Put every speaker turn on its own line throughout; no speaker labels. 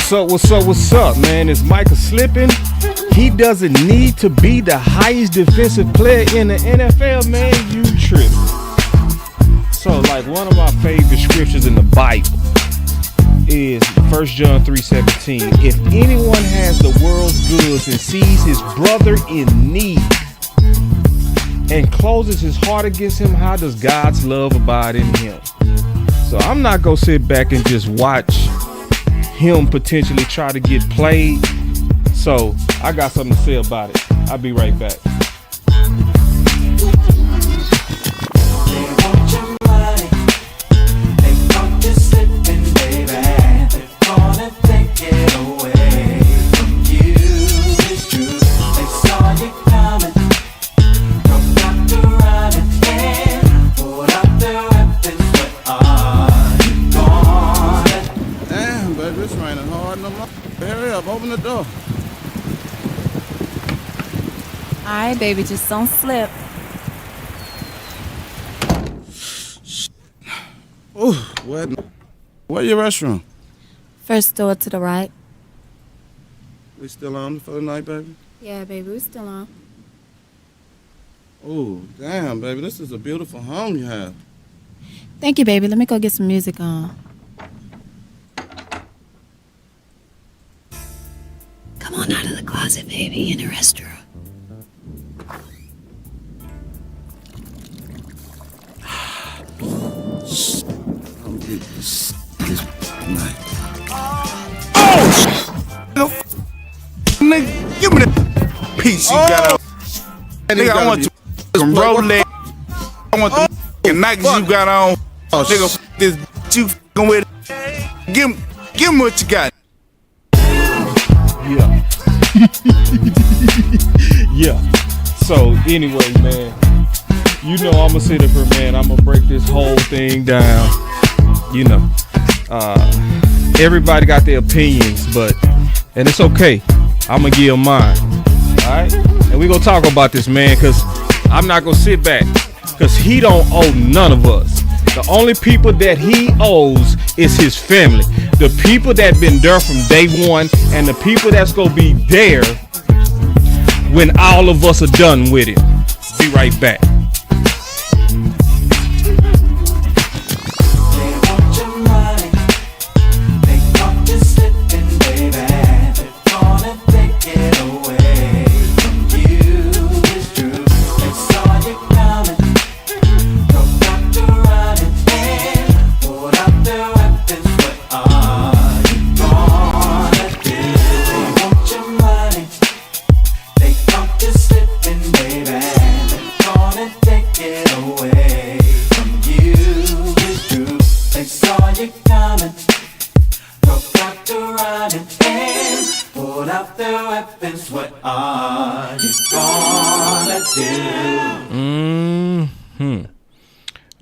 What's up, man? It's Micah slipping. He doesn't need to be the highest defensive player in the NFL, man. You tripping. So, like, one of my favorite scriptures in the Bible is 1 John 3:17. If anyone has the world's goods and sees his brother in need and closes his heart against him, how does God's love abide in him? So I'm not gonna sit back and just watch him potentially try to get played. So I got something to say about it. I'll be right back.
Open the door.
All right, baby, just don't slip.
Ooh, where your restroom?
First door to the right.
We still on for the night, baby?
Yeah, baby, we still on.
Ooh, damn, baby, this is a beautiful home you have.
Thank you, baby. Let me go get some music on. Come on out of the closet, baby, in the restroom.
I'm getting this night.
Oh! Nigga, give me that piece you got on. Nigga, I want some Rolex. I want the Nikes you got on. Nigga, this you f***ing with. Give me what you got.
Yeah. Yeah. So anyway, man, you know I'm gonna sit up here, man. I'm gonna break this whole thing down. You know, everybody got their opinions, and it's okay. I'm gonna give mine. All right, and we gonna talk about this, man, cause I'm not gonna sit back, cause he don't owe none of us. The only people that he owes is his family. The people that been there from day one, and the people that's gonna be there when all of us are done with it. Be right back.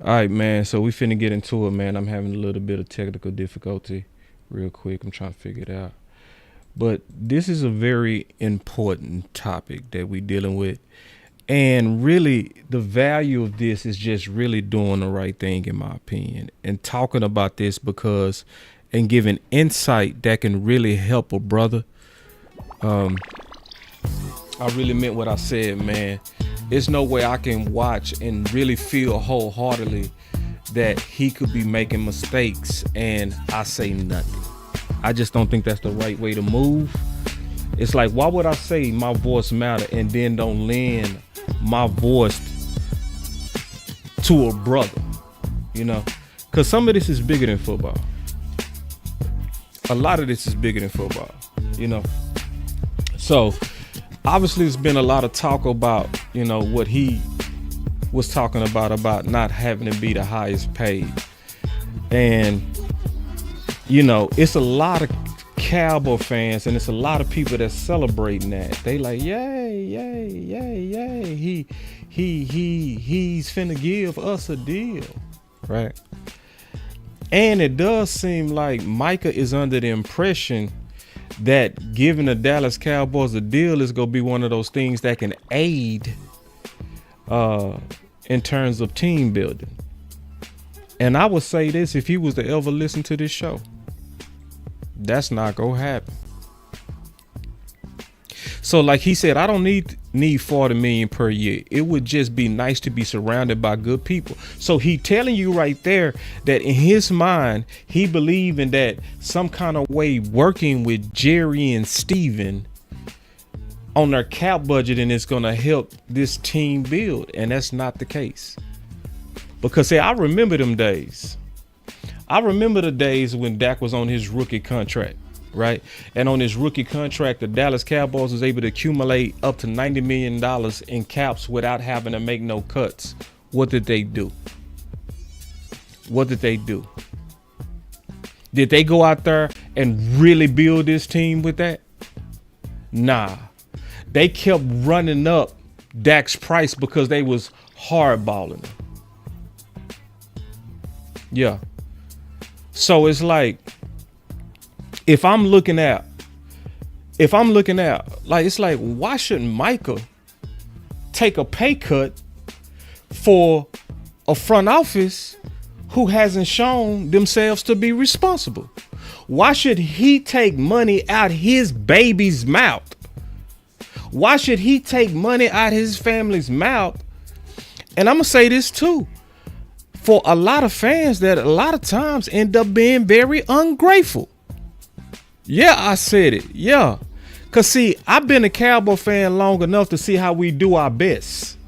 All right, man, so we finna get into it, man. I'm having a little bit of technical difficulty real quick. I'm trying to figure it out. But this is a very important topic that we're dealing with. And really, the value of this is just really doing the right thing, in my opinion, and talking about this and giving insight that can really help a brother. I really meant what I said, man. There's no way I can watch and really feel wholeheartedly that he could be making mistakes and I say nothing. I just don't think that's the right way to move. It's like, why would I say my voice matter and then don't lend my voice to a brother, you know? Because some of this is bigger than football. A lot of this is bigger than football, you know? So obviously there's been a lot of talk about, you know, what he was talking about not having to be the highest paid. And, you know, it's a lot of Cowboy fans and it's a lot of people that's celebrating that. They like, yay, yay, yay, yay. He's finna give us a deal, right? And it does seem like Micah is under the impression that giving the Dallas Cowboys a deal is going to be one of those things that can aid in terms of team building. And I would say this, if he was to ever listen to this show, That's not gonna happen. So like he said, I don't need 40 million per year. It would just be nice to be surrounded by good people. So he telling you right there that in his mind, he believing that some kind of way working with Jerry and Steven on their cap budget and it's gonna help this team build. And that's not the case. Because I remember them days. I remember the days when Dak was on his rookie contract. Right. And on his rookie contract, the Dallas Cowboys was able to accumulate up to $90 million in caps without having to make no cuts. What did they do? What did they do? Did they go out there and really build this team with that? Nah. They kept running up Dak's price because they was hardballing him. Yeah. So it's like, if I'm looking at, like, it's like, why shouldn't Micah take a pay cut for a front office who hasn't shown themselves to be responsible? Why should he take money out his baby's mouth? Why should he take money out his family's mouth? And I'm going to say this too, for a lot of fans that a lot of times end up being very ungrateful. Yeah, I said it. Yeah. Because, see, I've been a Cowboy fan long enough to see how we do our best.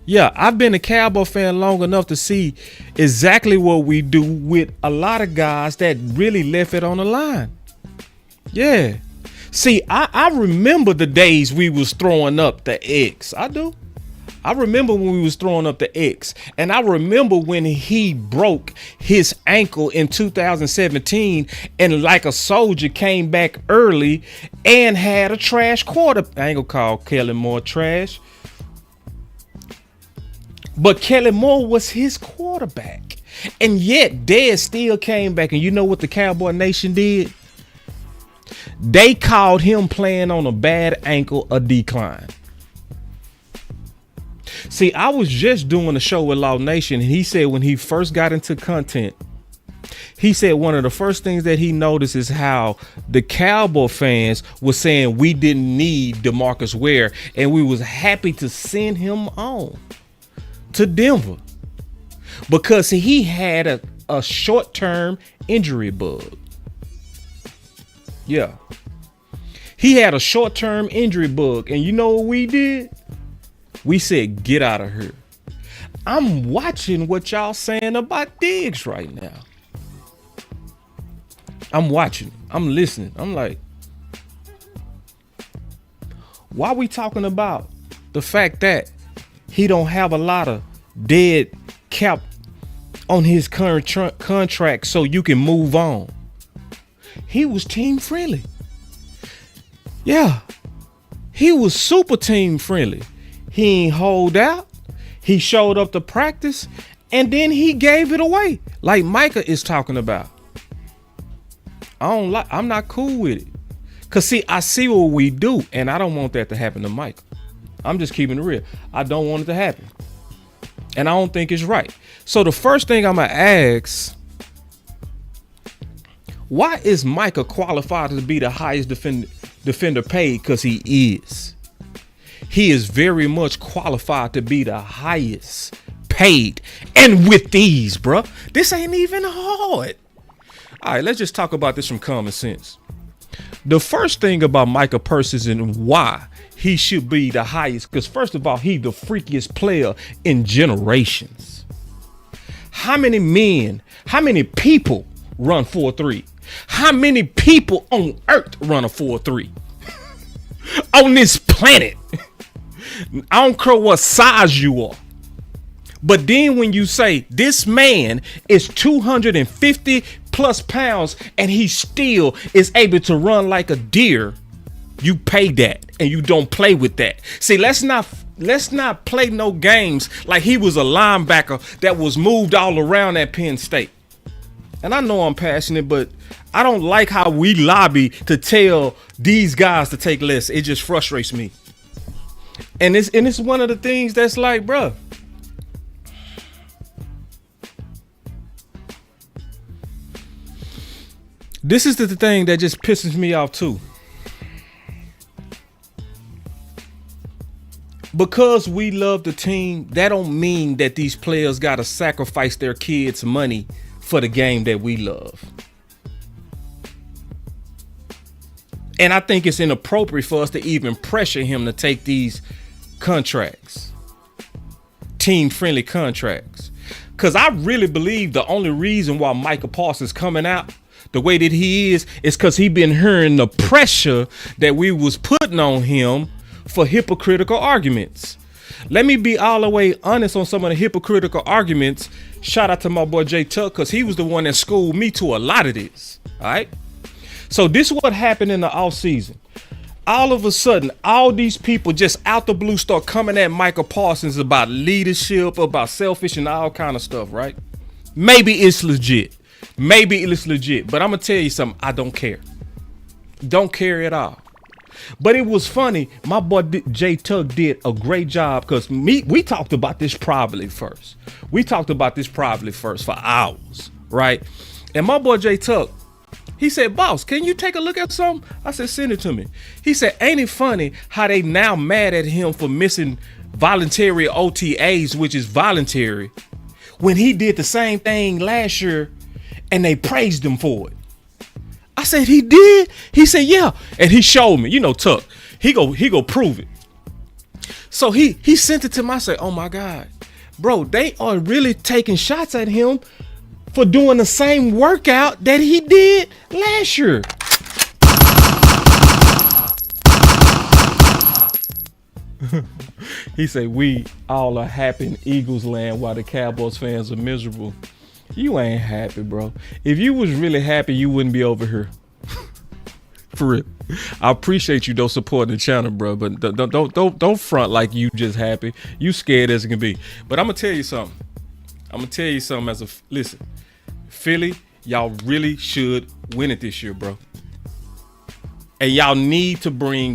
Yeah, I've been a Cowboy fan long enough to see exactly what we do with a lot of guys that really left it on the line. Yeah. See, I remember the days we was throwing up the X. I do. I remember when we was throwing up the X, and I remember when he broke his ankle in 2017 and like a soldier came back early and had a trash quarter. I ain't gonna call Kellen Moore trash, but Kellen Moore was his quarterback, and yet Dez still came back. And you know what the Cowboy Nation did? They called him playing on a bad ankle a decline. See, I was just doing a show with Law Nation, and he said when he first got into content, he said one of the first things that he noticed is how the Cowboy fans were saying we didn't need DeMarcus Ware, and we was happy to send him on to Denver because he had a short-term injury bug. Yeah. He had a short-term injury bug, and you know what we did? We said, get out of here. I'm watching what y'all saying about Diggs right now. I'm watching. I'm listening. I'm like, why we talking about the fact that he don't have a lot of dead cap on his current contract so you can move on? He was team friendly. Yeah. He was super team friendly. He ain't hold out. He showed up to practice and then he gave it away like Micah is talking about. I'm not cool with it. Cause see, I see what we do and I don't want that to happen to Micah. I'm just keeping it real. I don't want it to happen. And I don't think it's right. So the first thing I'm gonna ask, why is Micah qualified to be the highest defender paid? Cause he is. He is very much qualified to be the highest paid. And with these, bruh, this ain't even hard. All right, let's just talk about this from common sense. The first thing about Micah Parsons and why he should be the highest, because first of all, he's the freakiest player in generations. How many men, how many people run 4.3? How many people on earth run a 4.3? On this planet. I don't care what size you are. But then when you say this man is 250 plus pounds and he still is able to run like a deer, you pay that and you don't play with that. See, let's not play no games like he was a linebacker that was moved all around at Penn State. And I know I'm passionate, but I don't like how we lobby to tell these guys to take less. It just frustrates me. And it's one of the things that's like, bruh, This is the thing that just pisses me off too. Because we love the team, that don't mean that these players got to sacrifice their kids' money for the game that we love. And I think it's inappropriate for us to even pressure him to take these contracts, team-friendly contracts. Because I really believe the only reason why Micah Parsons coming out the way that he is because he been hearing the pressure that we was putting on him for hypocritical arguments. Let me be all the way honest on some of the hypocritical arguments. Shout out to my boy Jay Tuck, because he was the one that schooled me to a lot of this. All right. So this is what happened in the off season. All of a sudden, all these people just out the blue start coming at Micah Parsons about leadership, about selfish and all kind of stuff, right? Maybe it's legit. Maybe it's legit. But I'm going to tell you something. I don't care. Don't care at all. But it was funny. My boy Jay Tuck did a great job, because we talked about this privately first. We talked about this privately first for hours, right? And my boy Jay Tuck, he said, "Boss, can you take a look at something?" I said, "Send it to me." He said, "Ain't it funny how they now mad at him for missing voluntary OTAs, which is voluntary, when he did the same thing last year and they praised him for it?" I said, "He did?" He said, "Yeah." And he showed me, Tuck, he go prove it. So he sent it to me. I said, "Oh my God, bro, they are really taking shots at him for doing the same workout that he did last year." He said, "We all are happy in Eagles land while the Cowboys fans are miserable." You ain't happy, bro. If you was really happy, you wouldn't be over here. For real. I appreciate you though supporting the channel, bro, but don't front like you just happy. You scared as it can be. But I'm gonna tell you something. Listen, Philly, y'all really should win it this year, bro. And y'all need to bring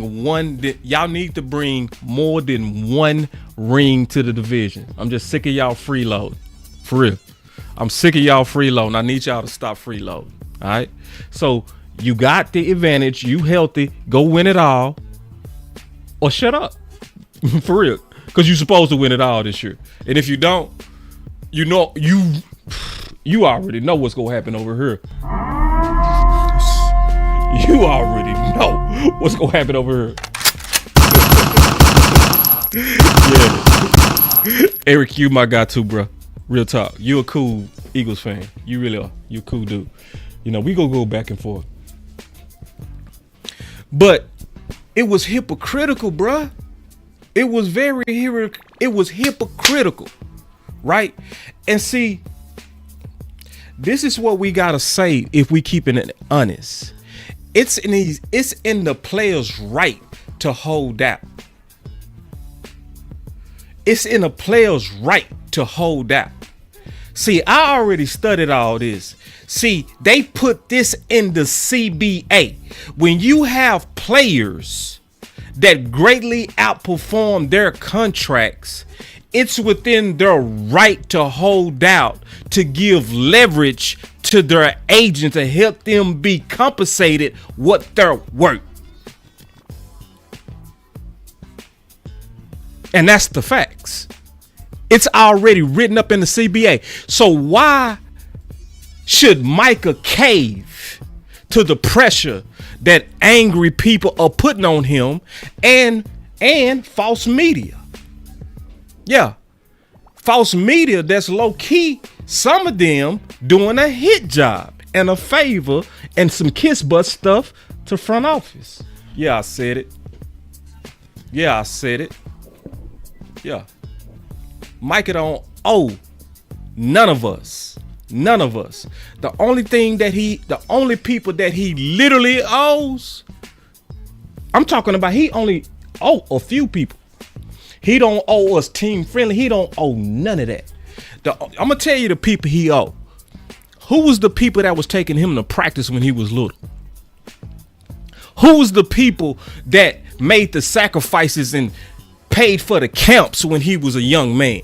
more than one ring to the division. I'm just sick of y'all freeloading. For real. I'm sick of y'all freeloading. I need y'all to stop freeloading. All right. So you got the advantage. You healthy. Go win it all. Or shut up. For real. Because you're supposed to win it all this year. And if you don't, you already know what's going to happen over here. You already know what's going to happen over here. Yeah. Eric, you my guy too, bro. Real talk. You a cool Eagles fan. You really are. You a cool dude. We gonna go back and forth. But it was hypocritical, bruh. It was hypocritical. Right? And see, this is what we gotta say if we keeping it honest. It's in the players' right to hold out. It's in a player's right to hold out. See, I already studied all this. See, they put this in the CBA. When you have players that greatly outperform their contracts, it's within their right to hold out, to give leverage to their agent to help them be compensated what they're worth. And that's the facts. It's already written up in the CBA. So why should Micah cave to the pressure that angry people are putting on him and false media? Yeah. False media that's low key, some of them doing a hit job and a favor and some kiss butt stuff to front office. Yeah, I said it. Yeah. Micah don't owe none of us. The only people that he literally owes, I'm talking about, he only owe a few people. He don't owe us team friendly. He don't owe none of that. I'm gonna tell you the people he owe. Who was the people that was taking him to practice when he was little? Who was the people that made the sacrifices and paid for the camps when he was a young man?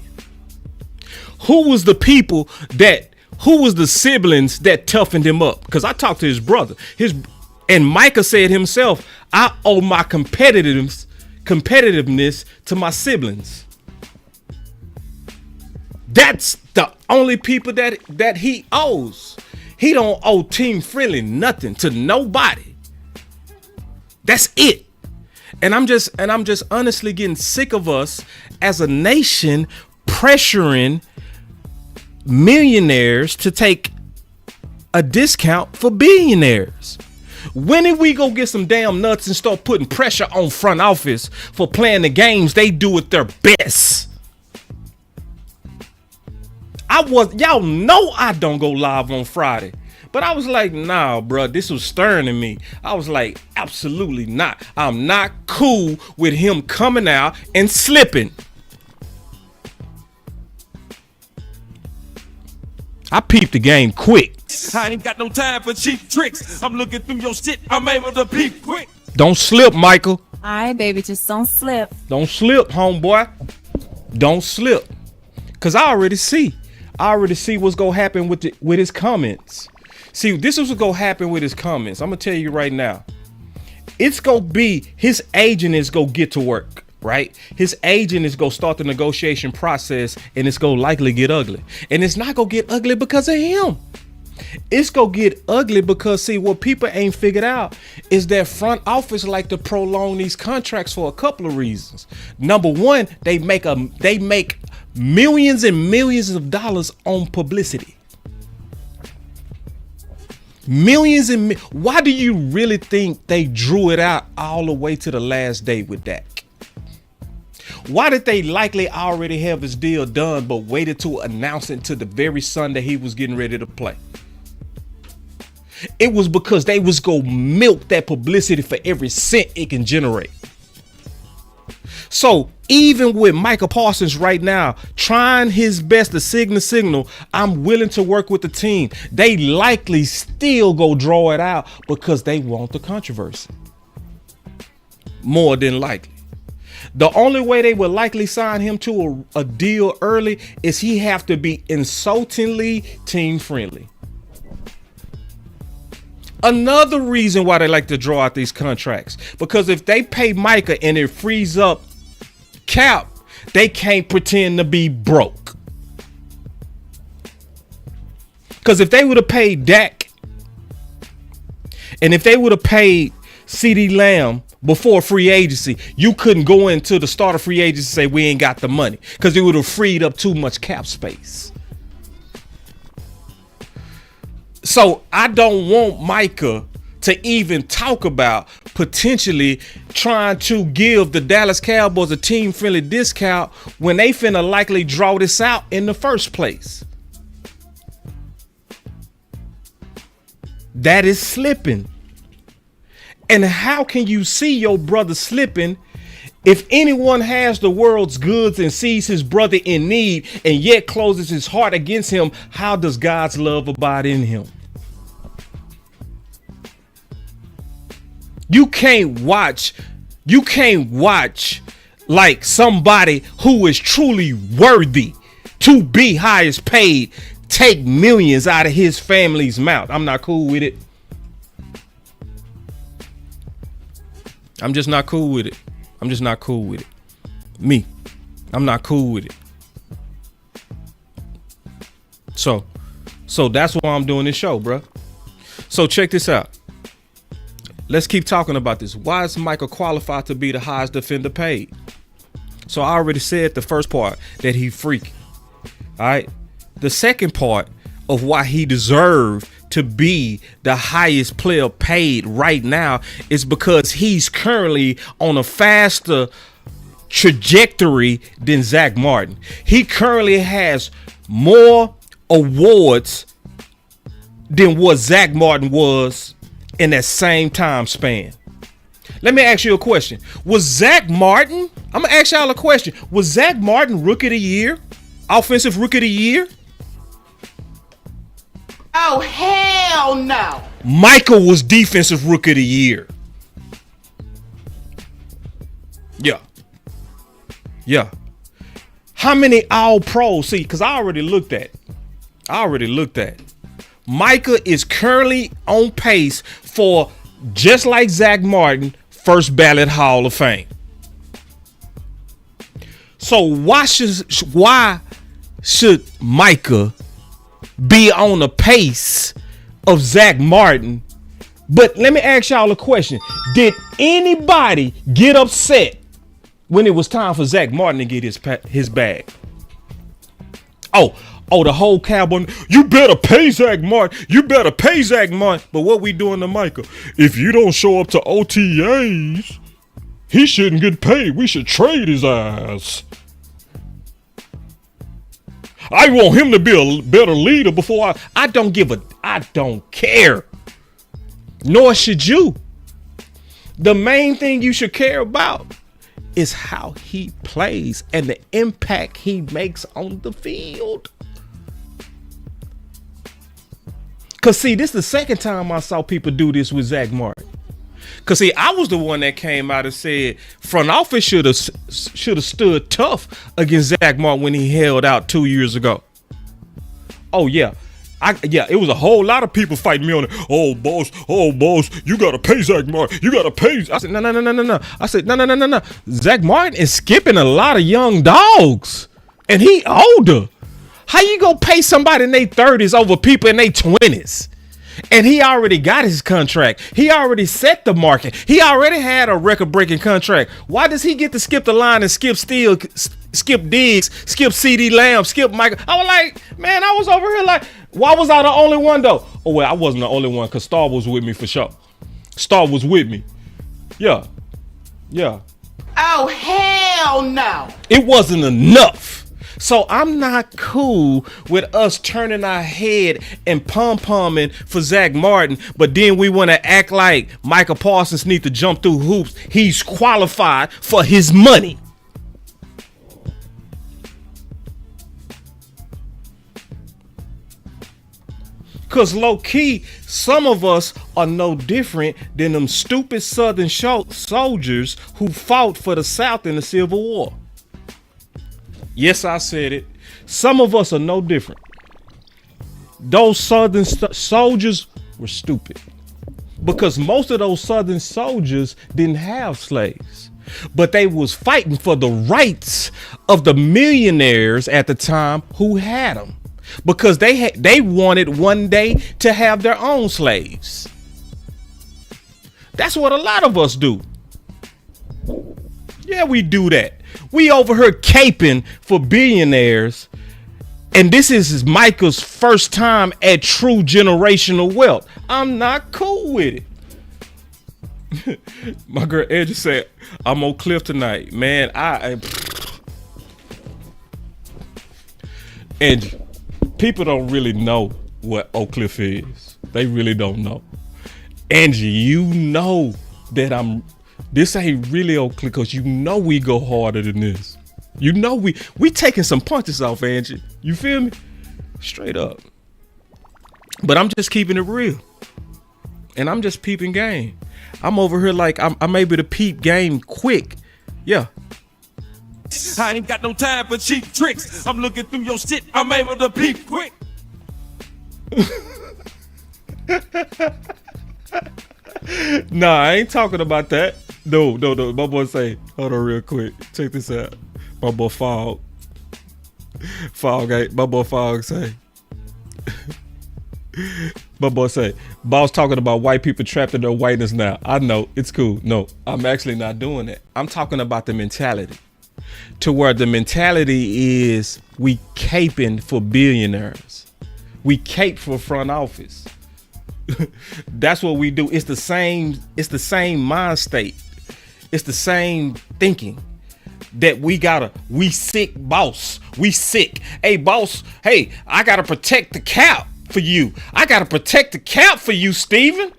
Who was the people that who was the siblings that toughened him up? Because I talked to his brother. And Micah said himself, I owe my competitiveness to my siblings. That's the only people that he owes. He don't owe Team Friendly nothing to nobody. That's it. And I'm just honestly getting sick of us as a nation pressuring millionaires to take a discount for billionaires. When did we go get some damn nuts and start putting pressure on front office for playing the games they do at their best? Y'all know I don't go live on Friday. But I was like, nah, bro, this was stirring in me. I was like, absolutely not. I'm not cool with him coming out and slipping. I peeped the game quick.
I ain't got no time for cheap tricks. I'm looking through your shit. I'm able to peep quick.
Don't slip, Michael.
All right, baby, just don't slip.
Don't slip, homeboy. Don't slip. Because I already see what's going to happen with his comments. See, this is what's going to happen with his comments. I'm going to tell you right now. It's going to be his agent is going to get to work, right? His agent is going to start the negotiation process, and it's going to likely get ugly. And it's not going to get ugly because of him. It's going to get ugly because, see, what people ain't figured out is that front office like to prolong these contracts for a couple of reasons. Number one, they make millions and millions of dollars on publicity. Millions and why do you really think they drew it out all the way to the last day with Dak? Why did they likely already have his deal done but waited to announce it to the very Sunday he was getting ready to play? It was because they was gonna milk that publicity for every cent it can generate. So even with Micah Parsons right now trying his best to signal, I'm willing to work with the team, they likely still go draw it out because they want the controversy. More than likely. The only way they would likely sign him to a deal early is he have to be insultingly team friendly. Another reason why they like to draw out these contracts, because if they pay Micah and it frees up cap, they can't pretend to be broke. Because if they would have paid Dak and if they would have paid CeeDee Lamb before free agency, you couldn't go into the start of free agency and say we ain't got the money, because it would have freed up too much cap space. So I don't want Micah to even talk about potentially trying to give the Dallas Cowboys a team-friendly discount when they finna likely draw this out in the first place. That is slipping. And how can you see your brother slipping if anyone has the world's goods and sees his brother in need and yet closes his heart against him? How does God's love abide in him? You can't watch like somebody who is truly worthy to be highest paid take millions out of his family's mouth. I'm not cool with it. I'm just not cool with it. I'm just not cool with it. Me. I'm not cool with it. So that's why I'm doing this show, bro. So check this out. Let's keep talking about this. Why is Micah qualified to be the highest defender paid? So I already said the first part that he freaky. All right. The second part of why he deserved to be the highest player paid right now is because he's currently on a faster trajectory than Zach Martin. He currently has more awards than what Zach Martin was in that same time span. Let me ask you a question. Was Zach Martin, I'm going to ask y'all a question. Was Zach Martin Rookie of the Year? Offensive Rookie of the Year?
Oh, hell no.
Michael was Defensive Rookie of the Year. Yeah. How many All-Pros? See, because I already looked at it. I already looked at it. Micah is currently on pace for, just like Zach Martin, first ballot Hall of Fame. So why should Micah be on the pace of Zach Martin? But let me ask y'all a question. Did anybody get upset when it was time for Zach Martin to get his bag? Oh, the whole Cowboy, you better pay Zach Martin. You better pay Zach Martin. But what we doing to Micah? If you don't show up to OTAs, he shouldn't get paid. We should trade his ass. I want him to be a better leader before I don't care. Nor should you. The main thing you should care about is how he plays and the impact he makes on the field. Cause see, this is the second time I saw people do this with Zach Martin. Cause see, I was the one that came out and said front office should have stood tough against Zach Martin when he held out 2 years ago. Oh yeah. It was a whole lot of people fighting me on it. Oh boss, you gotta pay Zach Martin. You gotta pay. I said, no. I said, no. Zach Martin is skipping a lot of young dogs. And he older. How you gonna pay somebody in their 30s over people in their 20s? And he already got his contract. He already set the market. He already had a record-breaking contract. Why does he get to skip the line and skip Steele, skip Diggs, skip CD Lamb, skip Micah? I was like, man, I was over here like, why was I the only one though? Oh, well, I wasn't the only one because Star was with me for sure. Star was with me. Yeah.
Oh, hell no.
It wasn't enough. So I'm not cool with us turning our head and pom-pomming for Zach Martin, but then we want to act like Micah Parsons need to jump through hoops. He's qualified for his money. Because low-key, some of us are no different than them stupid Southern soldiers who fought for the South in the Civil War. Yes, I said it. Some of us are no different. Those Southern soldiers were stupid because most of those Southern soldiers didn't have slaves, but they was fighting for the rights of the millionaires at the time who had them because they wanted one day to have their own slaves. That's what a lot of us do. Yeah, we do that. We over here caping for billionaires, and this is Micah's first time at true generational wealth. I'm not cool with it. My girl Edge said, I'm on Cliff tonight. Man, and people don't really know what Oak Cliff is. They really don't know. Angie, you know that this ain't really Oak Cliff because you know we go harder than this. You know we taking some punches off, Angie. You feel me? Straight up. But I'm just keeping it real. And I'm just peeping game. I'm over here like I'm able to peep game quick. Yeah.
I ain't got no time for cheap tricks. I'm looking through your shit. I'm able to peep quick.
Nah, I ain't talking about that. No. My boy say, hold on real quick. Check this out. My boy Fog guy. My boy Fog say. My boy say, boss talking about white people trapped in their whiteness now. I know, it's cool. No, I'm actually not doing that. I'm talking about the mentality. To where the mentality is we caping for billionaires. We cape for front office. That's what we do. It's the same mind state. It's the same thinking that we sick boss. We sick. Hey boss, hey, I gotta protect the cap for you. I gotta protect the cap for you, Steven.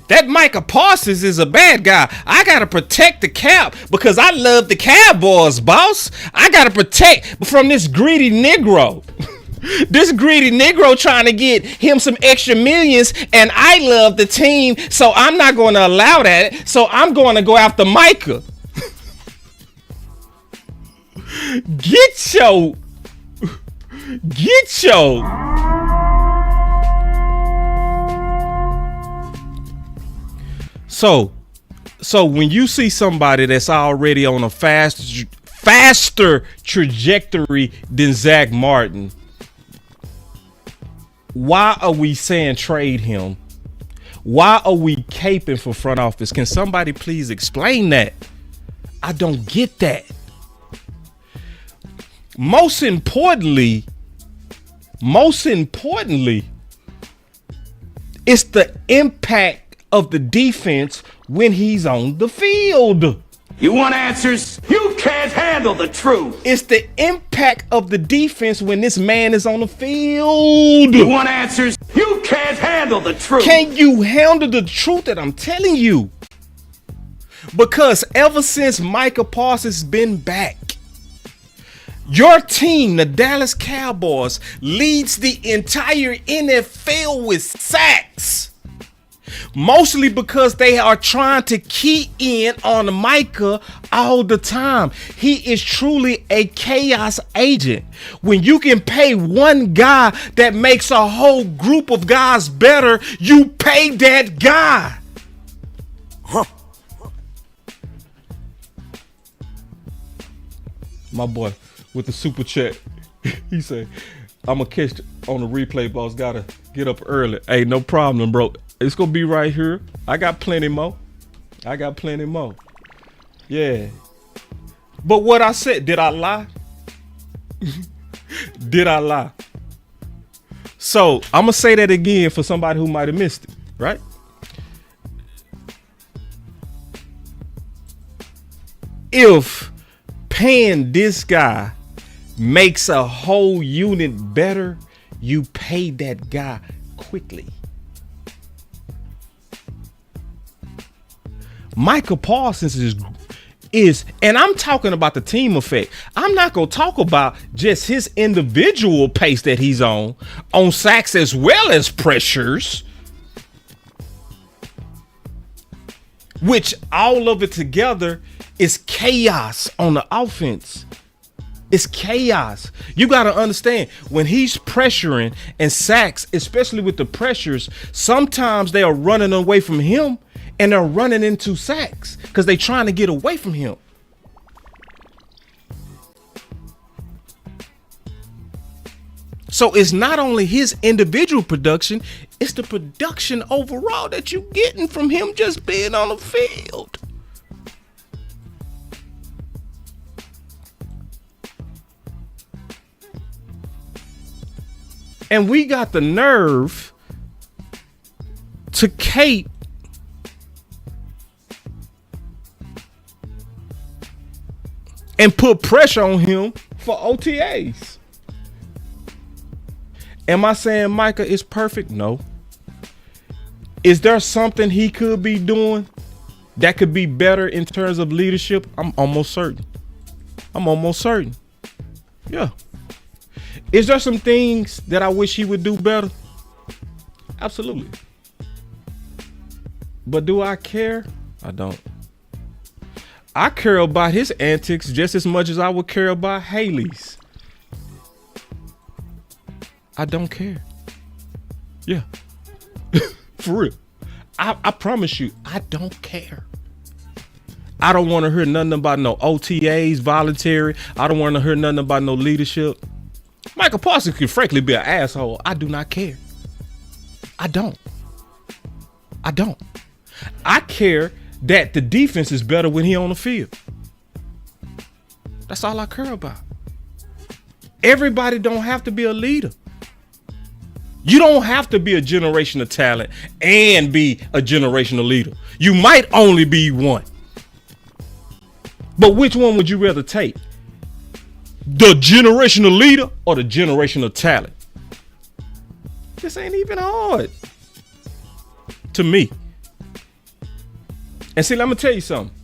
That Micah Parsons is a bad guy. I gotta protect the cap because I love the Cowboys, boss. I gotta protect from this greedy Negro. This greedy Negro trying to get him some extra millions, and I love the team, so I'm not going to allow that. So I'm going to go after Micah. Get your. So when you see somebody that's already on a faster trajectory than Zach Martin, why are we saying trade him? Why are we caping for front office? Can somebody please explain that? I don't get that. Most importantly, it's the impact of the defense when he's on the field.
You want answers? You can't handle the truth.
It's the impact of the defense when this man is on the field.
You want answers? You can't handle the truth.
Can you handle the truth that I'm telling you? Because ever since Micah Parsons has been back, your team, the Dallas Cowboys, leads the entire NFL with sacks. Mostly because they are trying to key in on Micah all the time. He is truly a chaos agent. When you can pay one guy that makes a whole group of guys better, you pay that guy. My boy with the super chat, he said, I'm going to catch on the replay, boss. Got to get up early. Hey, no problem, bro. It's going to be right here. I got plenty more. Yeah. But what I said, did I lie? Did I lie? So I'm going to say that again for somebody who might have missed it, right? If paying this guy makes a whole unit better, you pay that guy quickly. Micah Parsons is, and I'm talking about the team effect. I'm not going to talk about just his individual pace that he's on sacks as well as pressures, which all of it together is chaos on the offense. It's chaos. You got to understand, when he's pressuring and sacks, especially with the pressures, sometimes they are running away from him and they're running into sacks because they're trying to get away from him. So it's not only his individual production, it's the production overall that you're getting from him just being on the field. And we got the nerve to cape and put pressure on him for OTAs. Am I saying Micah is perfect? No. Is there something he could be doing that could be better in terms of leadership? I'm almost certain. Yeah. Is there some things that I wish he would do better? Absolutely. But do I care? I don't. I care about his antics just as much as I would care about Haley's. I don't care. Yeah. For real. I promise you, I don't care. I don't want to hear nothing about no OTAs, voluntary. I don't want to hear nothing about no leadership. Micah Parsons could frankly be an asshole. I do not care. I don't. I care that the defense is better when he on the field. That's all I care about. Everybody don't have to be a leader. You don't have to be a generational talent and be a generational leader. You might only be one. But which one would you rather take? The generational leader or the generational talent? This ain't even hard to me. And see, let me tell you something.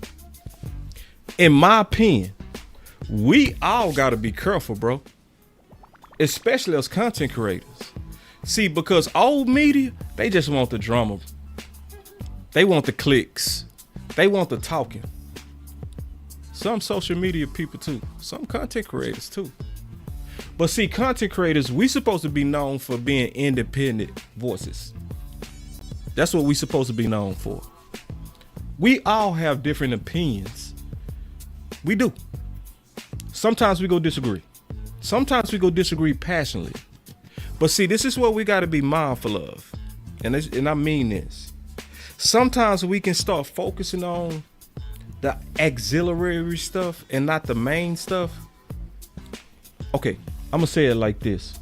In my opinion, we all got to be careful, bro. Especially as content creators. See, because old media, they just want the drama. They want the clicks. They want the talking. Some social media people too. Some content creators too. But see, content creators, we supposed to be known for being independent voices. That's what we supposed to be known for. We all have different opinions. We do. Sometimes we go disagree. Sometimes we go disagree passionately. But see, this is what we got to be mindful of. And I mean this. Sometimes we can start focusing on the auxiliary stuff and not the main stuff. Okay, I'm going to say it like this.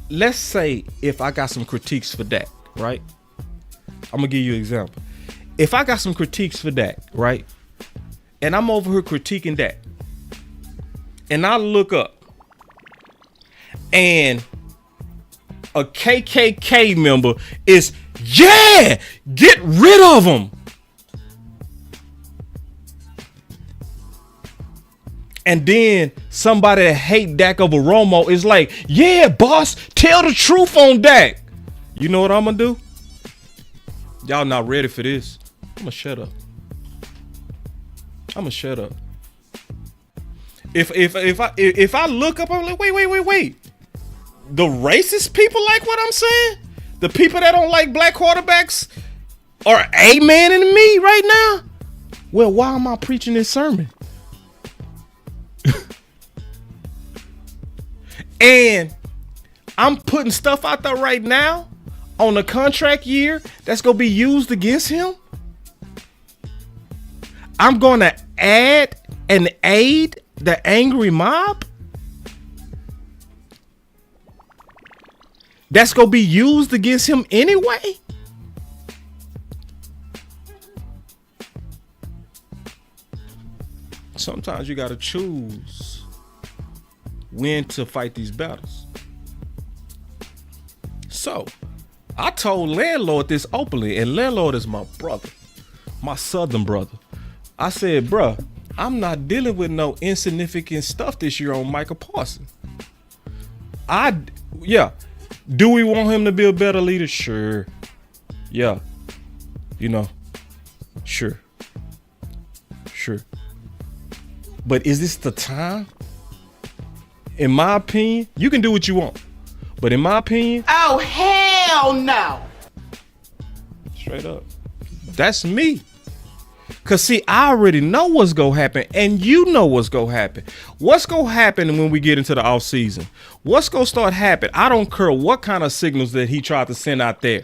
Let's say if I got some critiques for Dak, right? I'm going to give you an example. If I got some critiques for Dak, right? And I'm over here critiquing Dak. And I look up and a KKK member is, yeah, get rid of him. And then somebody that hate Dak over Romo is like, yeah, boss, tell the truth on Dak. You know what I'm gonna do? Y'all not ready for this. I'm gonna shut up. If I look up, I'm like, wait. The racist people like what I'm saying? The people that don't like black quarterbacks are amen in me right now? Well, why am I preaching this sermon? And I'm putting stuff out there right now on the contract year that's going to be used against him. I'm going to add and aid the angry mob. That's going to be used against him anyway. Sometimes you got to choose when to fight these battles. So, I told Landlord this openly, and Landlord is my brother, my southern brother. I said, bruh, I'm not dealing with no insignificant stuff this year on Micah Parsons. Do we want him to be a better leader? Sure. Yeah. Sure. But is this the time? In my opinion, you can do what you want. But in my opinion,
Oh, hell no.
straight up, that's me. Cause see, I already know what's gonna happen, and you know what's gonna happen. What's gonna happen when we get into the off season? What's gonna start happening? I don't care what kind of signals that he tried to send out there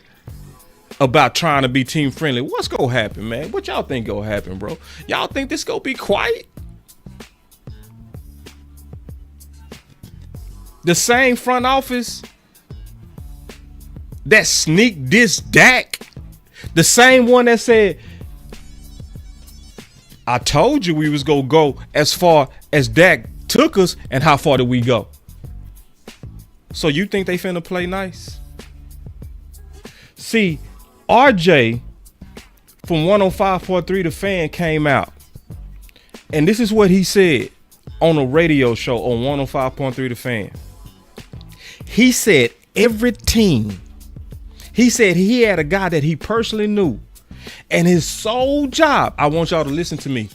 about trying to be team friendly. What's gonna happen, man? What y'all think gonna happen, bro? Y'all think this gonna be quiet? The same front office that sneaked this Dak, the same one that said, I told you we was gonna go as far as Dak took us, and how far did we go? So you think they finna play nice? See, RJ from 105.3 The Fan came out, and this is what he said on a radio show on 105.3 The Fan. He said every team, he said he had a guy that he personally knew, and his sole job, I want y'all to listen to me.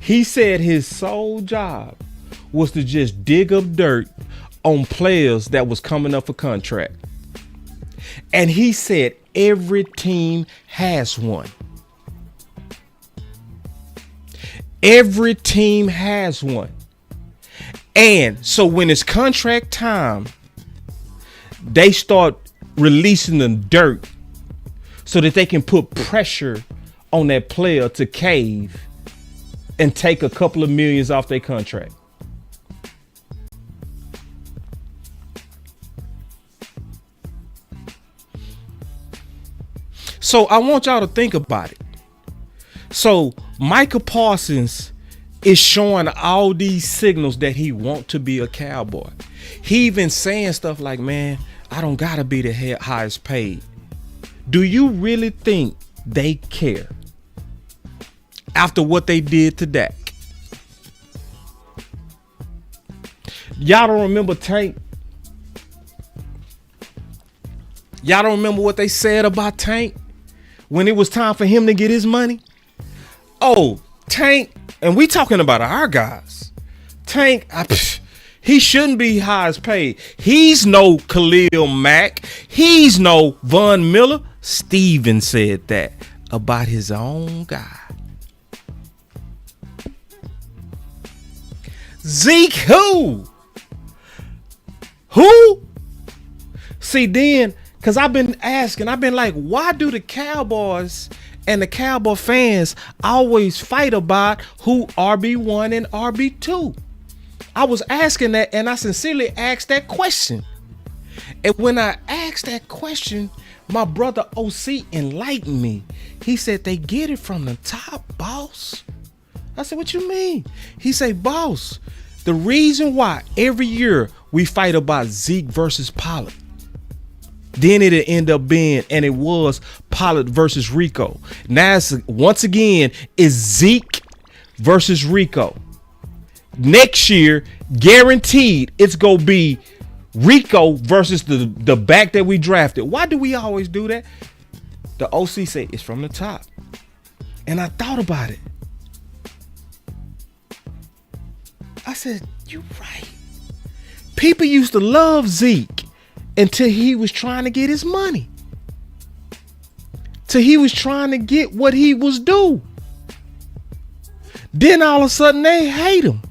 He said his sole job was to just dig up dirt on players that was coming up for contract. And he said every team has one. Every team has one. And so when it's contract time, they start releasing the dirt so that they can put pressure on that player to cave and take a couple of millions off their contract. So I want y'all to think about it. So Micah Parsons is showing all these signals that he want to be a Cowboy. He even saying stuff like, man, I don't gotta be the highest paid. Do you really think they care after what they did to Dak? Y'all don't remember Tank? Y'all don't remember what they said about Tank when it was time for him to get his money? Oh, Tank And we talking about our guys. Tank, he shouldn't be highest paid. He's no Khalil Mack. He's no Von Miller. Steven said that about his own guy. Zeke who? Who? See, then, because I've been asking, I've been like, why do the Cowboys and the Cowboy fans always fight about who RB1 and RB2? I was asking that, and I sincerely asked that question. And when I asked that question, my brother OC enlightened me. He said, they get it from the top, boss. I said, what you mean? He said, boss, the reason why every year we fight about Zeke versus Pollard, then it'll end up being, and it was Pollard versus Rico. Now, once again, is Zeke versus Rico. Next year, guaranteed, it's going to be Rico versus the back that we drafted. Why do we always do that? The OC say it's from the top. And I thought about it. I said, you right. People used to love Zeke until he was trying to get his money. Till he was trying to get what he was due. Then all of a sudden they hate him.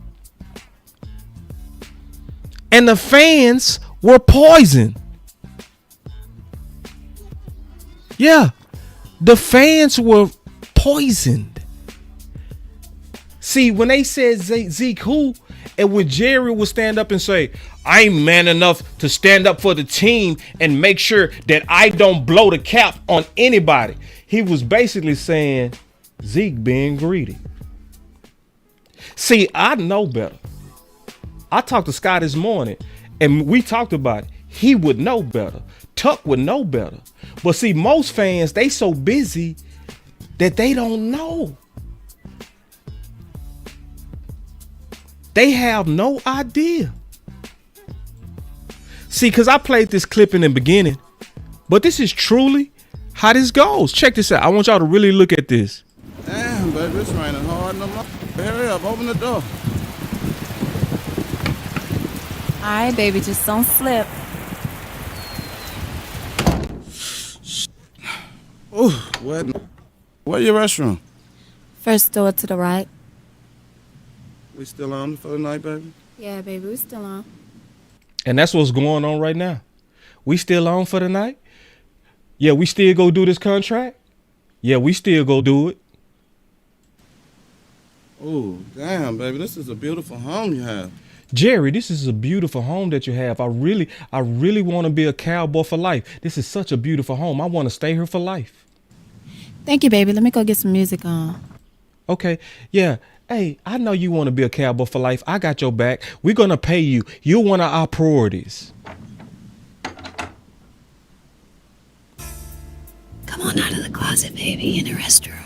And the fans were poisoned. Yeah, the fans were poisoned. See, when they said Zeke who, and when Jerry would stand up and say, I'm man enough to stand up for the team and make sure that I don't blow the cap on anybody, he was basically saying Zeke being greedy. See, I know better. I talked to Scott this morning and we talked about it. He would know better. Tuck would know better. But see, most fans, they so busy that they don't know. They have no idea. See, because I played this clip in the beginning, but this is truly how this goes. Check this out. I want y'all to really look at this.
Damn, baby, it's raining hard. No more. Hurry up, open the door.
All right, baby, just don't slip.
Ooh, where your restroom?
First door to the right.
We still on for the night, baby?
Yeah, baby, we still on.
And that's what's going on right now. We still on for the night? Yeah, we still go do this contract? Yeah, we still go do it.
Ooh, damn, baby, this is a beautiful home you have.
Jerry, this is a beautiful home that you have. I really want to be a Cowboy for life. This is such a beautiful home. I want to stay here for life.
Thank you, baby. Let me go get some music on.
Okay. Yeah. Hey, I know you want to be a Cowboy for life. I got your back. We're going to pay you. You're one of our priorities.
Come on out of the closet, baby, in the restroom.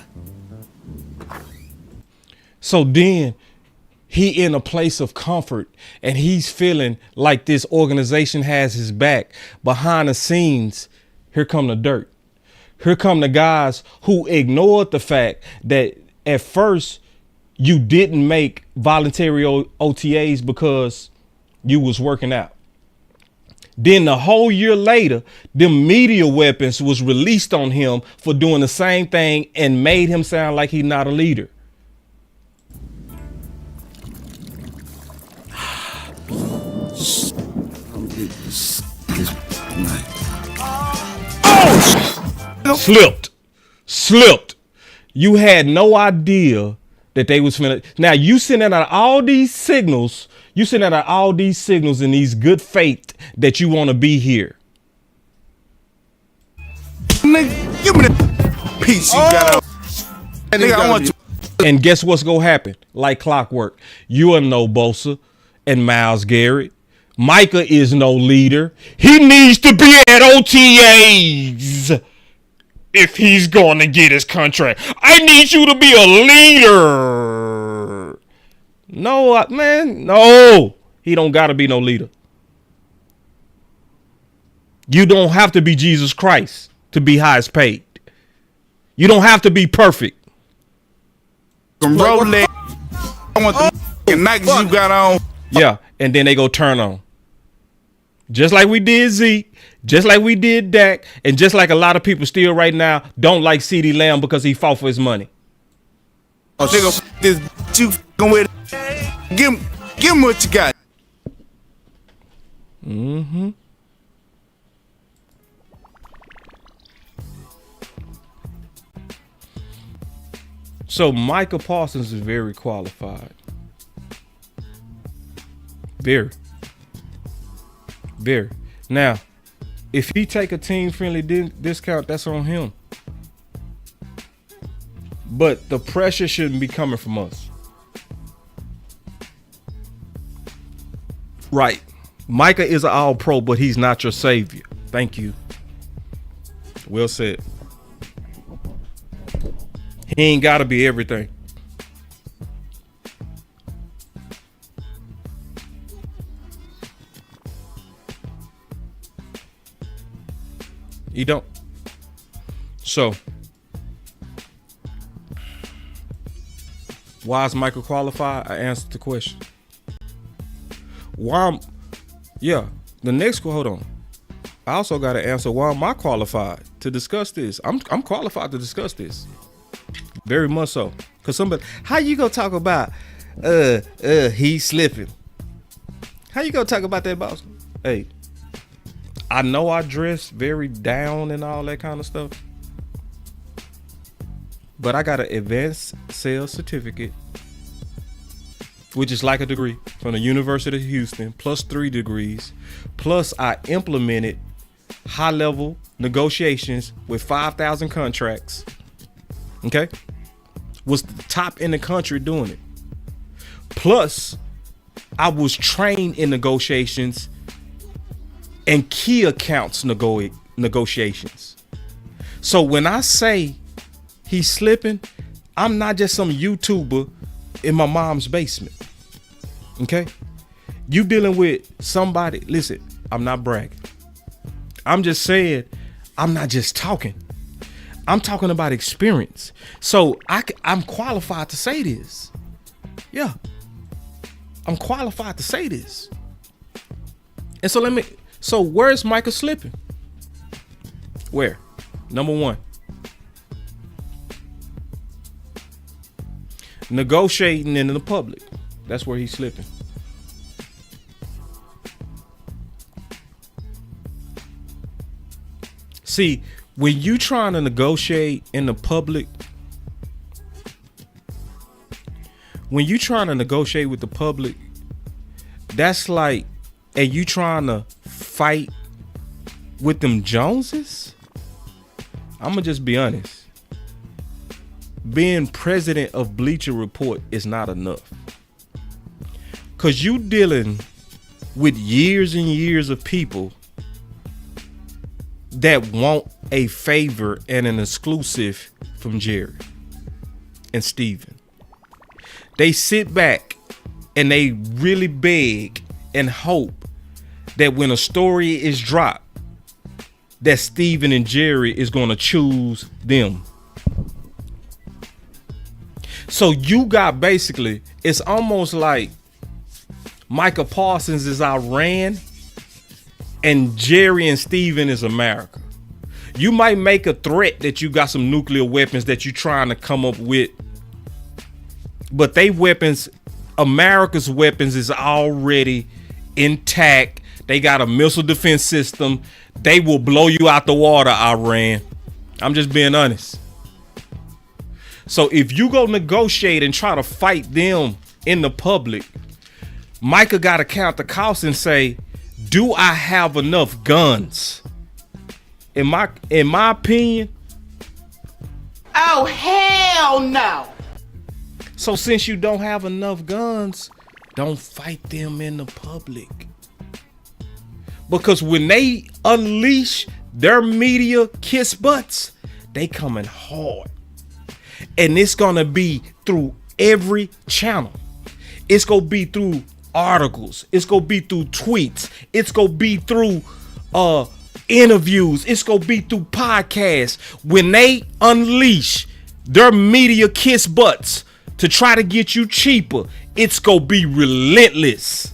So then he in a place of comfort and he's feeling like this organization has his back. Behind the scenes, here come the dirt. Here come the guys who ignored the fact that at first you didn't make voluntary OTAs because you was working out. Then the whole year later, the media weapons was released on him for doing the same thing and made him sound like he's not a leader. Slipped. You had no idea that they was finna. Now you sending out all these signals. You sending out all these signals in these good faith that you want to be here.
Nigga, give me that piece you got on. Nigga, I want to.
And guess what's gonna happen? Like clockwork. You are no Bosa and Myles Garrett. Micah is no leader. He needs to be at OTAs if he's going to get his contract. I need you to be a leader. No, man, no. He don't got to be no leader. You don't have to be Jesus Christ to be highest paid. You don't have to be perfect.
Roll that. I want the Nikes you got on.
Yeah, and then they go turn on. Just like we did Zeke, just like we did Dak, and just like a lot of people still right now don't like CeeDee Lamb because he fought for his money.
Oh, nigga, this you fucking with. Give him what you got.
Mm-hmm. So Micah Parsons is very qualified. Very. Very. Now, if he take a team-friendly discount, that's on him. But the pressure shouldn't be coming from us. Right. Micah is an all-pro, but he's not your savior. Thank you. Well said. He ain't got to be everything. He don't. So, why is Micah qualified? I answered the question. The next one, hold on. I also got to answer why am I qualified to discuss this? I'm qualified to discuss this. Very much so. Cause somebody, how you gonna talk about he's slipping? How you gonna talk about that, boss? Hey, I know I dress very down and all that kind of stuff, but I got an advanced sales certificate, which is like a degree from the University of Houston, plus 3 degrees, plus I implemented high-level negotiations with 5,000 contracts. Okay? Was the top in the country doing it. Plus, I was trained in negotiations and key accounts negotiations. So when I say he's slipping, I'm not just some YouTuber in my mom's basement. Okay? You dealing with somebody, listen, I'm not bragging. I'm just saying, I'm not just talking. I'm talking about experience. So I'm qualified to say this. Yeah. I'm qualified to say this. And so where's Micah slipping? Where? Number 1. Negotiating in the public. That's where he's slipping. See, when you trying to negotiate in the public, when you trying to negotiate with the public, that's like, and you trying to fight with them Joneses? I'm gonna just be honest. Being president of Bleacher Report is not enough. Cause you dealing with years and years of people that want a favor and an exclusive from Jerry and Steven. They sit back and they really beg and hope that when a story is dropped, that Steven and Jerry is going to choose them. So you got basically, it's almost like Micah Parsons is Iran and Jerry and Steven is America. You might make a threat that you got some nuclear weapons that you're trying to come up with, but they weapons, America's weapons is already intact. They got a missile defense system. They will blow you out the water, Iran. I'm just being honest. So if you go negotiate and try to fight them in the public, Micah got to count the cost and say, do I have enough guns? In my opinion.
Oh, hell no.
So since you don't have enough guns, don't fight them in the public. Because when they unleash their media kiss butts, they coming hard. And it's going to be through every channel. It's going to be through articles. It's going to be through tweets. It's going to be through interviews. It's going to be through podcasts. When they unleash their media kiss butts, to try to get you cheaper, it's gonna be relentless.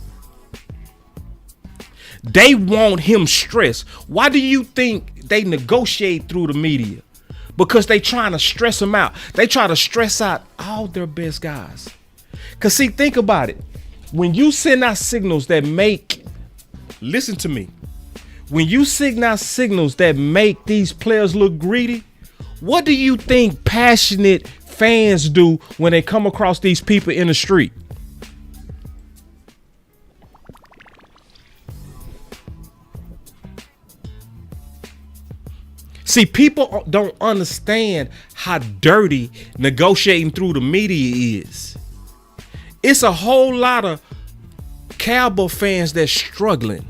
They want him stressed. Why do you think they negotiate through the media? Because they trying to stress him out. They try to stress out all their best guys. Cause see, think about it. When you send out signals that make, listen to me. When you send out signals that make these players look greedy, what do you think passionate fans do when they come across these people in the street? See, people don't understand how dirty negotiating through the media is. It's a whole lot of Cowboy fans that's struggling.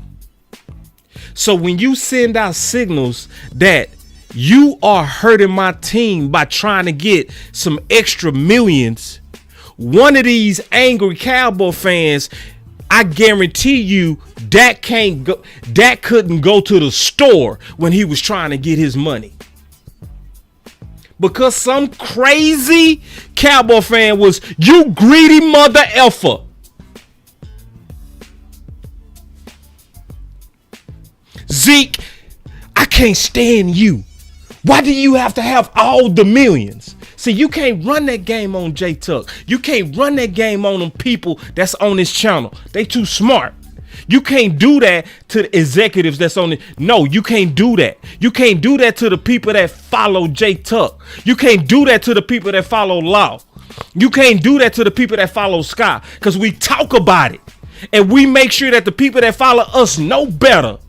So when you send out signals that you are hurting my team by trying to get some extra millions, one of these angry Cowboy fans, I guarantee you Dak couldn't go to the store when he was trying to get his money. Because some crazy Cowboy fan was, you greedy mother effer. Zeke, I can't stand you. Why do you have to have all the millions? See, you can't run that game on J Tuck. You can't run that game on them people that's on this channel. They too smart. You can't do that to the executives that's on it. No, you can't do that. You can't do that to the people that follow J Tuck. You can't do that to the people that follow Law. You can't do that to the people that follow Sky, because we talk about it and we make sure that the people that follow us know better.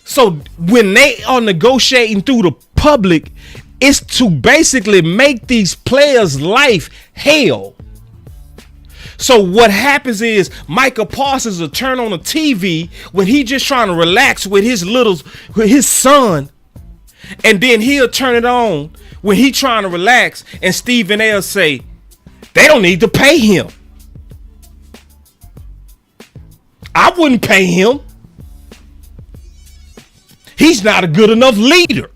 So when they are negotiating through the public, it's to basically make these players' life hell. So what happens is Micah Parsons will turn on the TV when he just trying to relax with his son, and then he'll turn it on when he trying to relax, and Stephen A. say they don't need to pay him. I wouldn't pay him. He's not a good enough leader.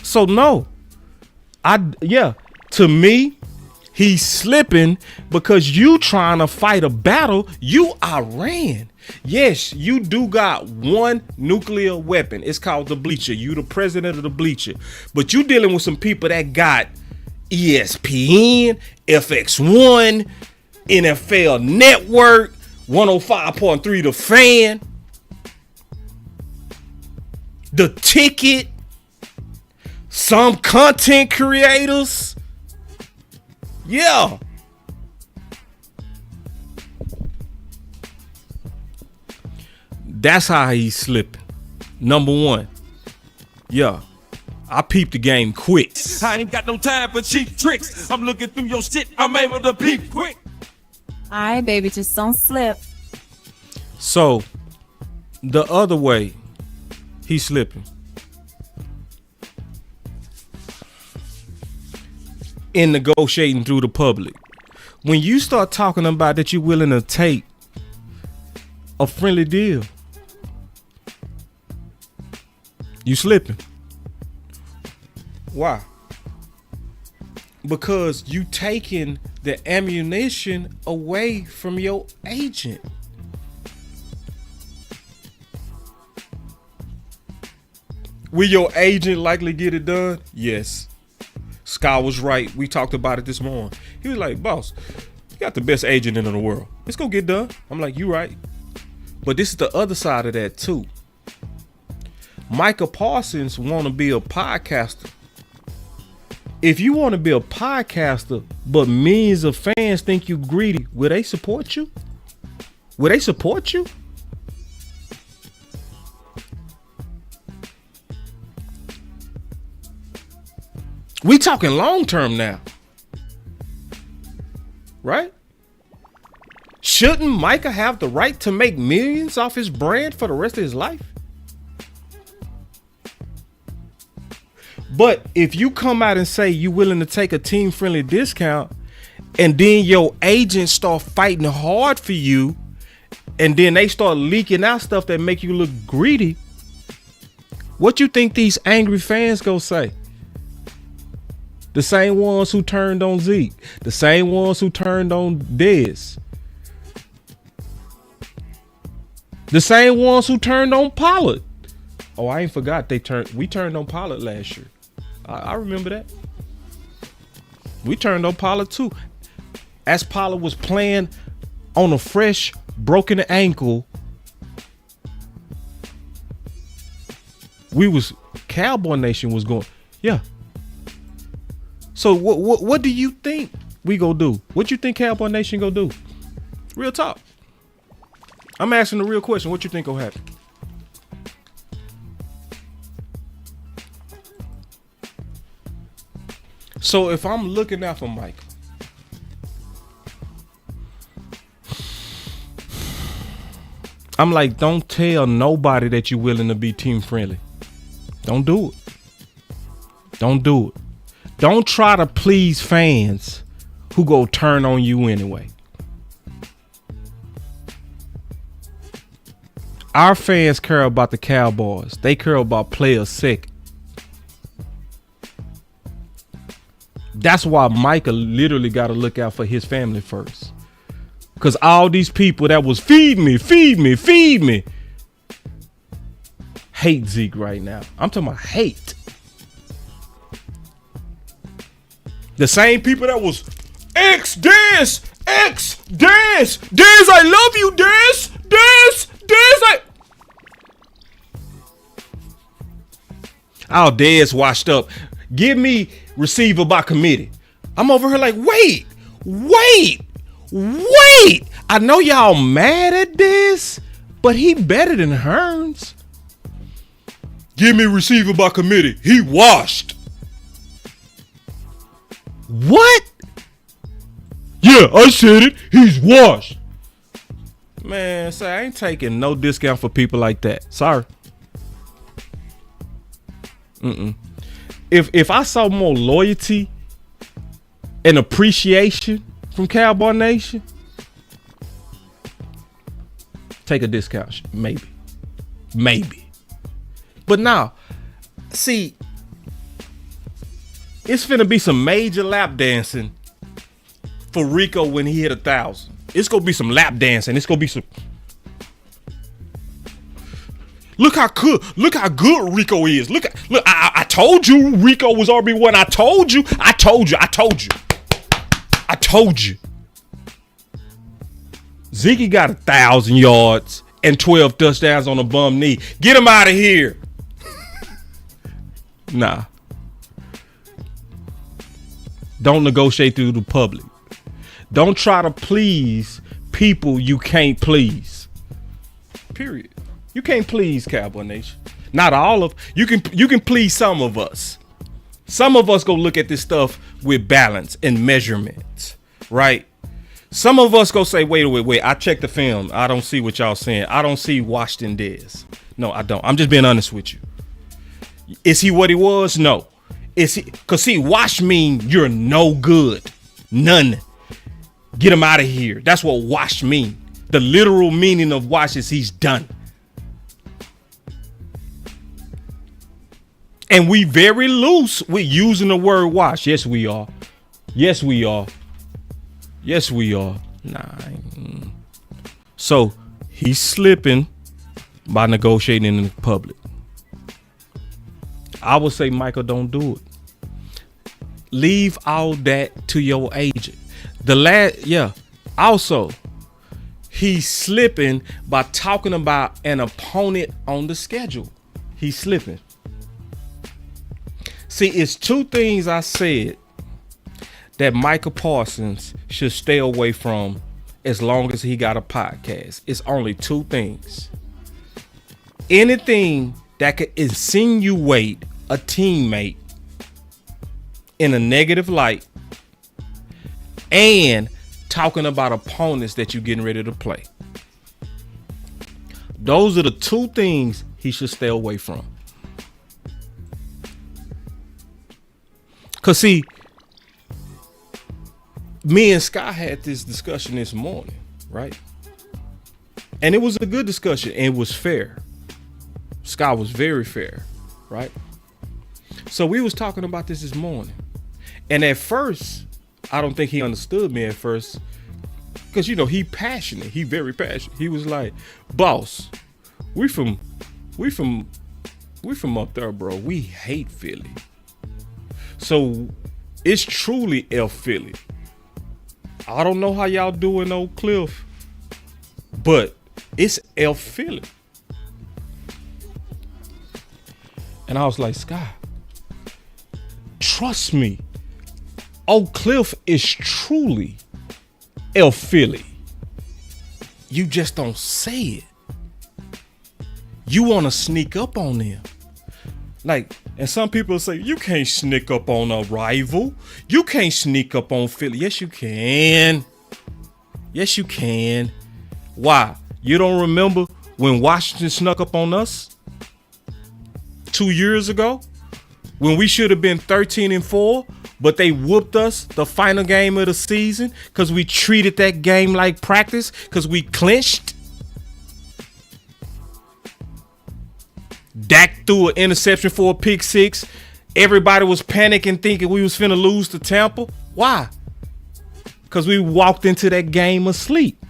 So no, to me, he's slipping because you trying to fight a battle you Iran. Yes, you do got one nuclear weapon. It's called the Bleacher. You the president of the Bleacher. But you dealing with some people that got ESPN, FX1, NFL Network, 105.3 The Fan, The Ticket, some content creators. Yeah. That's how he's slipping. Number one. Yeah. I peeped the game quick.
I ain't got no time for cheap tricks. I'm looking through your shit. I'm able to peep quick.
All right, baby, just don't slip.
So, the other way, he's slipping. In negotiating through the public. When you start talking about that you're willing to take a friendly deal, you slipping. Why? Because you taking the ammunition away from your agent. Will your agent likely get it done? Yes. Scott was right. We talked about it this morning. He was like, boss, you got the best agent in the world. It's gonna get done. I'm like, you right. But this is the other side of that too. Micah Parsons want to be a podcaster. If you want to be a podcaster, but millions of fans think you greedy, will they support you? Will they support you? We talking long term now, right? Shouldn't Micah have the right to make millions off his brand for the rest of his life? But if you come out and say you're willing to take a team-friendly discount, and then your agent start fighting hard for you, and then they start leaking out stuff that make you look greedy, what you think these angry fans gonna say? The same ones who turned on Zeke, the same ones who turned on Dez, the same ones who turned on Pollard. Oh, I ain't forgot we turned on Pollard last year. I remember that. We turned on Pollard too. As Pollard was playing on a fresh broken ankle, Cowboy Nation was going, yeah. So what do you think we gonna do? What you think Cowboy Nation gonna do? Real talk. I'm asking the real question. What you think gonna happen? So if I'm looking out for Micah, I'm like, don't tell nobody that you're willing to be team friendly. Don't do it. Don't do it. Don't try to please fans who go turn on you anyway. Our fans care about the Cowboys. They care about players second. That's why Micah literally got to look out for his family first. Because all these people that was feed me, hate Zeke right now. I'm talking about hate. The same people that was Dez, I love you, Dez, Oh, Dez washed up. Give me receiver by committee. I'm over here like, wait. I know y'all mad at this, but he better than Hearns. Give me receiver by committee. He washed. What? Yeah, I said it. He's washed. Man, say I ain't taking no discount for people like that. Sorry. If I saw more loyalty and appreciation from Cowboy Nation, take a discount. Maybe. But now, see, it's finna be some major lap dancing for Rico when he hit 1,000. It's gonna be some lap dancing. It's gonna be some. Look how good Rico is. Look. I told you Rico was RB1. I told you. Zeke got 1,000 yards and 12 touchdowns on a bum knee. Get him out of here. Nah. Don't negotiate through the public. Don't try to please people you can't please. Period. You can't please Cowboy Nation. Not all of you can please some of us. Some of us go look at this stuff with balance and measurements, right? Some of us go say, wait. I checked the film. I don't see what y'all saying. I don't see Washington Dez. No, I don't. I'm just being honest with you. Is he what he was? No. Is he? Cause see, wash mean you're no good. None. Get him out of here. That's what wash mean. The literal meaning of wash is he's done. And we very loose with using the word wash. Yes, we are. Nah. So he's slipping by negotiating in the public. I would say, Michael, don't do it. Leave all that to your agent. Also, he's slipping by talking about an opponent on the schedule. He's slipping. See, it's two things I said that Micah Parsons should stay away from as long as he got a podcast. It's only two things. Anything that could insinuate a teammate in a negative light and talking about opponents that you're getting ready to play. Those are the two things he should stay away from. Because see, me and Scott had this discussion this morning, right? And it was a good discussion, and it was fair. Scott was very fair, right? So we was talking about this morning. And at first, I don't think he understood me at first. Because, you know, he passionate. He very passionate. He was like, boss, we from up there, bro. We hate Philly. So it's truly F Philly. I don't know how y'all doing, Oak Cliff, but it's F Philly. And I was like, Scott, trust me, Oak Cliff is truly F Philly. You just don't say it. You want to sneak up on them. Like, and some people say, you can't sneak up on a rival. You can't sneak up on Philly. Yes, you can. Yes, you can. Why? You don't remember when Washington snuck up on us 2 years ago? When we should have been 13-4, but they whooped us the final game of the season because we treated that game like practice because we clinched. Dak threw an interception for a pick six. Everybody was panicking, thinking we was finna lose to Tampa. Why? Because we walked into that game asleep.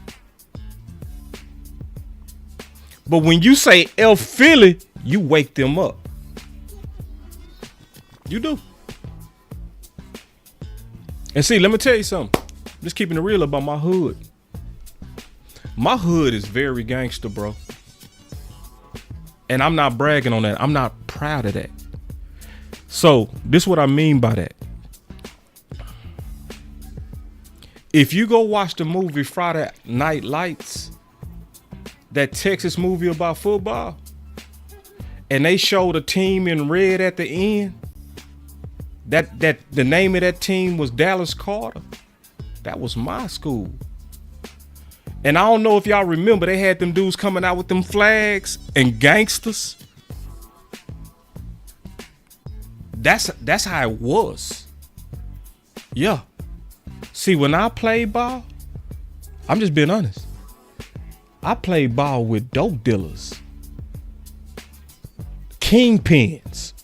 But when you say F Philly, you wake them up. You do. And see, let me tell you something. I'm just keeping it real about my hood. My hood is very gangster, bro. And I'm not bragging on that. I'm not proud of that. So this is what I mean by that. If you go watch the movie Friday Night Lights, that Texas movie about football, and they showed a team in red at the end, that the name of that team was Dallas Carter. That was my school. And I don't know if y'all remember, they had them dudes coming out with them flags and gangsters. That's how it was. Yeah. See, when I played ball, I'm just being honest. I played ball with dope dealers, kingpins.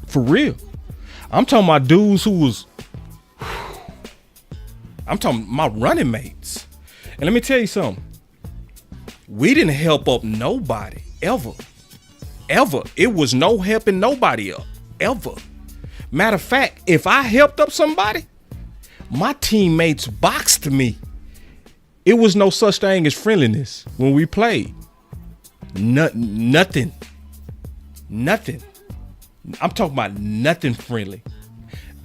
For real. I'm talking about dudes who was, I'm talking my running mates. And let me tell you something. We didn't help up nobody, ever. Ever. It was no helping nobody up, ever. Matter of fact, if I helped up somebody, my teammates boxed me. It was no such thing as friendliness when we played. Nothing. I'm talking about nothing friendly.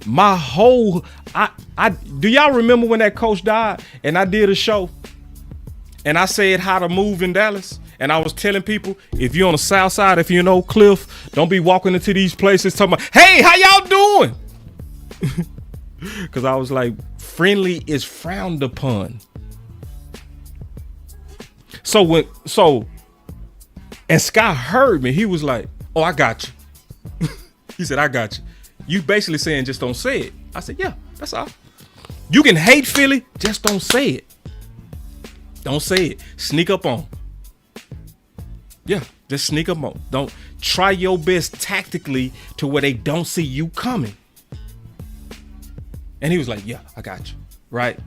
My whole, I do y'all remember when that coach died and I did a show and I said how to move in Dallas? And I was telling people, if you're on the south side, if you're in Oak Cliff, don't be walking into these places talking about, hey, how y'all doing? Because I was like, friendly is frowned upon. And Scott heard me. He was like, oh, I got you. He said, I got you. You basically saying just don't say it. I said, yeah, that's all. You can hate Philly, just don't say it. Don't say it. Sneak up on. Yeah, just sneak up on. Don't try your best tactically to where they don't see you coming. And he was like, yeah, I got you. Right?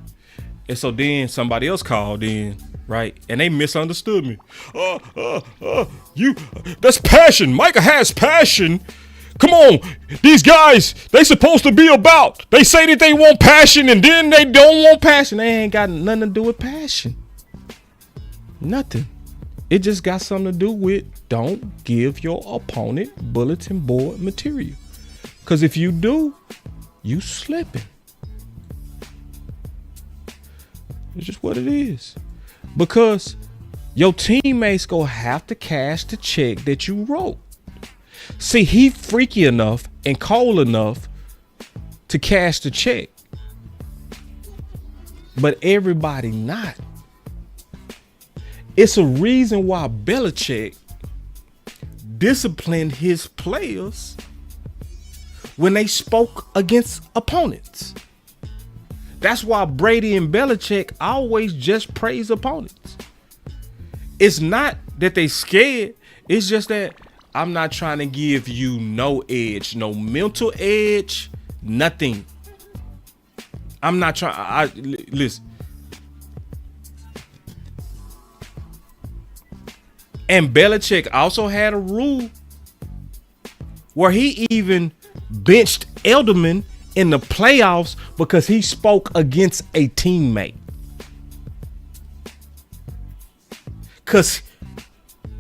And so then somebody else called in, right? And they misunderstood me. That's passion. Micah has passion. Come on, these guys, they supposed to be about. They say that they want passion and then they don't want passion. They ain't got nothing to do with passion. Nothing. It just got something to do with don't give your opponent bulletin board material. Because if you do, you slipping. It's just what it is. Because your teammates gonna have to cash the check that you wrote. See, he freaky enough and cold enough to cash the check. But everybody not. It's a reason why Belichick disciplined his players when they spoke against opponents. That's why Brady and Belichick always just praise opponents. It's not that they scared. It's just that I'm not trying to give you no edge, no mental edge, nothing. I'm not trying. Listen. And Belichick also had a rule where he even benched Edelman in the playoffs because he spoke against a teammate. Because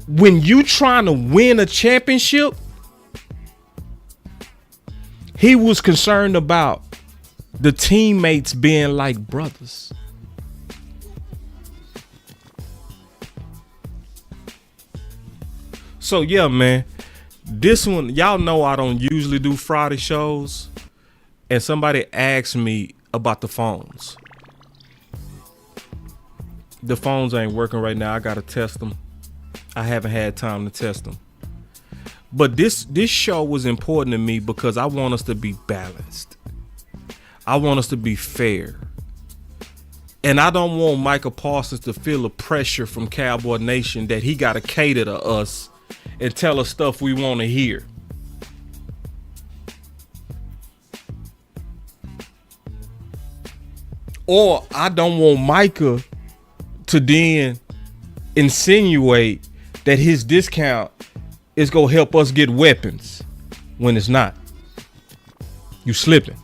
when you trying to win a championship, he was concerned about the teammates being like brothers. So yeah, man, this one, y'all know I don't usually do Friday shows, and somebody asked me about the phones. The phones ain't working right now. I gotta test them. I haven't had time to test them. But this show was important to me because I want us to be balanced. I want us to be fair. And I don't want Micah Parsons to feel the pressure from Cowboy Nation that he got to cater to us and tell us stuff we want to hear. Or I don't want Micah to then insinuate that his discount is going to help us get weapons when it's not. You slipping.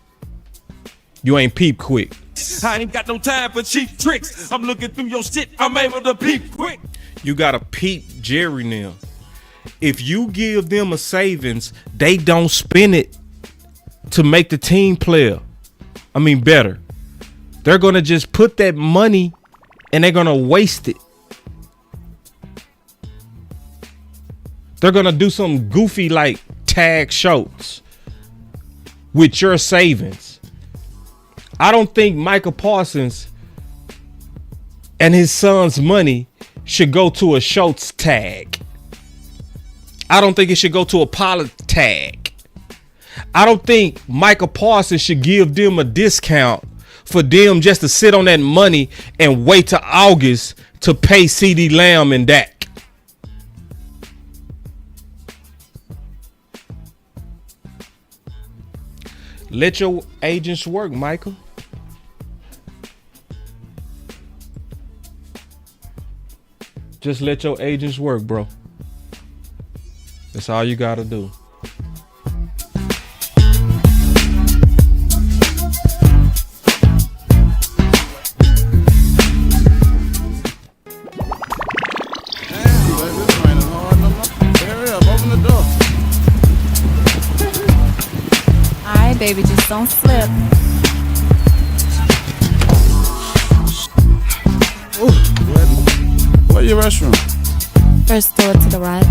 You ain't peep quick.
I ain't got no time for cheap tricks. I'm looking through your shit. I'm able to peep quick.
You got to peep Jerry now. If you give them a savings, they don't spend it to make the team better. They're going to just put that money and they're going to waste it. They're going to do some goofy like tag shows with your savings. I don't think Micah Parsons and his son's money should go to a Schultz tag. I don't think it should go to a Pollard tag. I don't think Micah Parsons should give them a discount for them just to sit on that money and wait till August to pay CeeDee Lamb and Dak. Let your agents work, Michael. Just let your agents work, bro. That's all you gotta do.
Alright, baby, just don't slip.
Where your restroom?
First door to the right.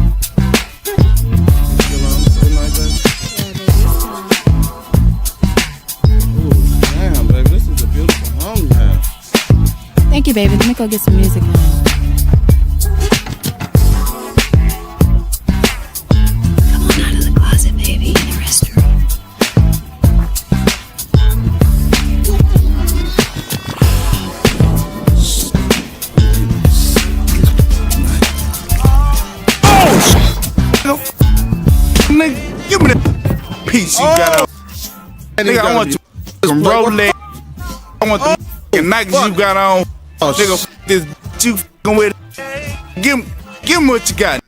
Damn, baby, this is a beautiful home you have.
Thank you, baby. Let me go get some music now.
Come on out of the closet, baby, in the restroom.
Nigga, give me that piece you got on. Nigga, I want some Rolex. I want the Nikes you got on. Nigga, this you f***ing with. Give me what you got.